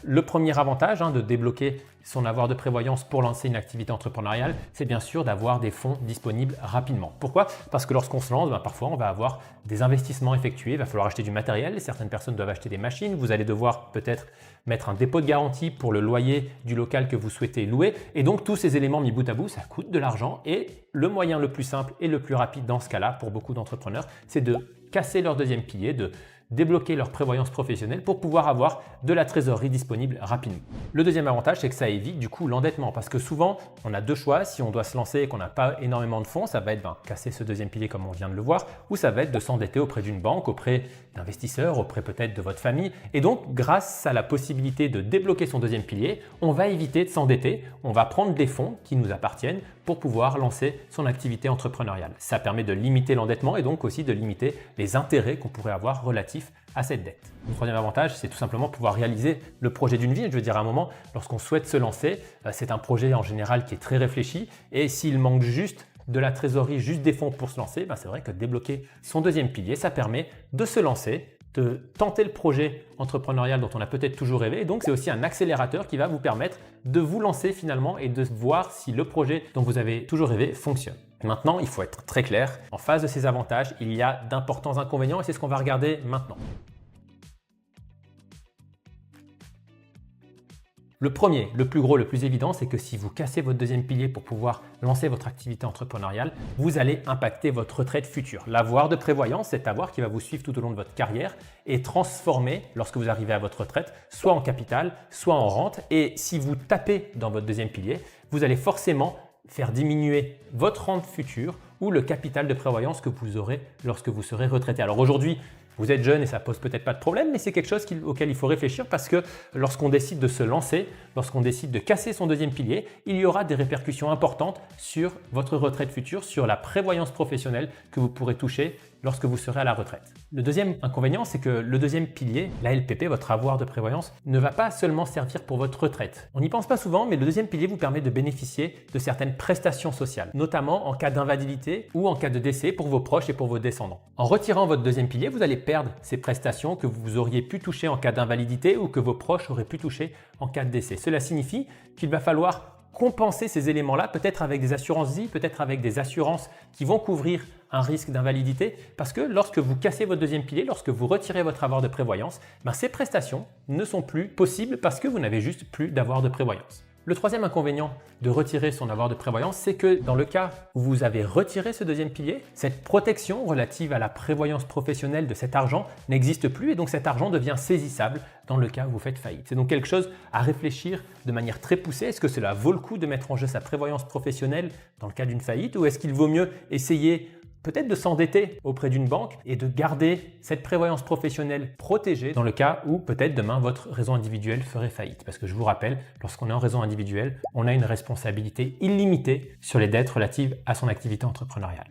le premier avantage de débloquer son avoir de prévoyance pour lancer une activité entrepreneuriale, c'est bien sûr d'avoir des fonds disponibles rapidement. Pourquoi? Parce que lorsqu'on se lance, parfois on va avoir des investissements effectués, il va falloir acheter du matériel, certaines personnes doivent acheter des machines, vous allez devoir peut-être mettre un dépôt de garantie pour le loyer du local que vous souhaitez louer. Et donc tous ces éléments mis bout à bout, ça coûte de l'argent. Et le moyen le plus simple et le plus rapide dans ce cas-là, pour beaucoup d'entrepreneurs, c'est de casser leur deuxième pilier, de débloquer leur prévoyance professionnelle pour pouvoir avoir de la trésorerie disponible rapidement. Le deuxième avantage, c'est que ça évite du coup l'endettement parce que souvent, on a deux choix. Si on doit se lancer et qu'on n'a pas énormément de fonds, ça va être casser ce deuxième pilier comme on vient de le voir, ou ça va être de s'endetter auprès d'une banque, auprès d'investisseurs, auprès peut-être de votre famille. Et donc, grâce à la possibilité de débloquer son deuxième pilier, on va éviter de s'endetter, on va prendre des fonds qui nous appartiennent pour pouvoir lancer son activité entrepreneuriale. Ça permet de limiter l'endettement et donc aussi de limiter les intérêts qu'on pourrait avoir relatifs à cette dette. Le troisième avantage, c'est tout simplement pouvoir réaliser le projet d'une vie. Je veux dire, à un moment, lorsqu'on souhaite se lancer, c'est un projet en général qui est très réfléchi et s'il manque juste de la trésorerie, juste des fonds pour se lancer, c'est vrai que débloquer son deuxième pilier, ça permet de se lancer, de tenter le projet entrepreneurial dont on a peut-être toujours rêvé. Et donc, c'est aussi un accélérateur qui va vous permettre de vous lancer finalement et de voir si le projet dont vous avez toujours rêvé fonctionne. Maintenant, il faut être très clair. En face de ces avantages, il y a d'importants inconvénients et c'est ce qu'on va regarder maintenant. Le premier, le plus gros, le plus évident, c'est que si vous cassez votre deuxième pilier pour pouvoir lancer votre activité entrepreneuriale, vous allez impacter votre retraite future. L'avoir de prévoyance, cet avoir qui va vous suivre tout au long de votre carrière est transformé lorsque vous arrivez à votre retraite, soit en capital, soit en rente. Et si vous tapez dans votre deuxième pilier, vous allez forcément faire diminuer votre rente future ou le capital de prévoyance que vous aurez lorsque vous serez retraité. Alors aujourd'hui, vous êtes jeune et ça pose peut-être pas de problème, mais c'est quelque chose auquel il faut réfléchir parce que lorsqu'on décide de se lancer, lorsqu'on décide de casser son deuxième pilier, il y aura des répercussions importantes sur votre retraite future, sur la prévoyance professionnelle que vous pourrez toucher lorsque vous serez à la retraite. Le deuxième inconvénient, c'est que le deuxième pilier, la LPP, votre avoir de prévoyance, ne va pas seulement servir pour votre retraite. On n'y pense pas souvent, mais le deuxième pilier vous permet de bénéficier de certaines prestations sociales, notamment en cas d'invalidité ou en cas de décès pour vos proches et pour vos descendants. En retirant votre deuxième pilier, vous allez perdre ces prestations que vous auriez pu toucher en cas d'invalidité ou que vos proches auraient pu toucher en cas de décès. Cela signifie qu'il va falloir compenser ces éléments-là, peut-être avec des assurances vie, peut-être avec des assurances qui vont couvrir un risque d'invalidité, parce que lorsque vous cassez votre deuxième pilier, lorsque vous retirez votre avoir de prévoyance, ces prestations ne sont plus possibles parce que vous n'avez juste plus d'avoir de prévoyance. Le troisième inconvénient de retirer son avoir de prévoyance, c'est que dans le cas où vous avez retiré ce deuxième pilier, cette protection relative à la prévoyance professionnelle de cet argent n'existe plus et donc cet argent devient saisissable dans le cas où vous faites faillite. C'est donc quelque chose à réfléchir de manière très poussée. Est-ce que cela vaut le coup de mettre en jeu sa prévoyance professionnelle dans le cas d'une faillite ou est-ce qu'il vaut mieux essayer peut-être de s'endetter auprès d'une banque et de garder cette prévoyance professionnelle protégée dans le cas où peut-être demain votre réseau individuel ferait faillite. Parce que je vous rappelle, lorsqu'on est en réseau individuel, on a une responsabilité illimitée sur les dettes relatives à son activité entrepreneuriale.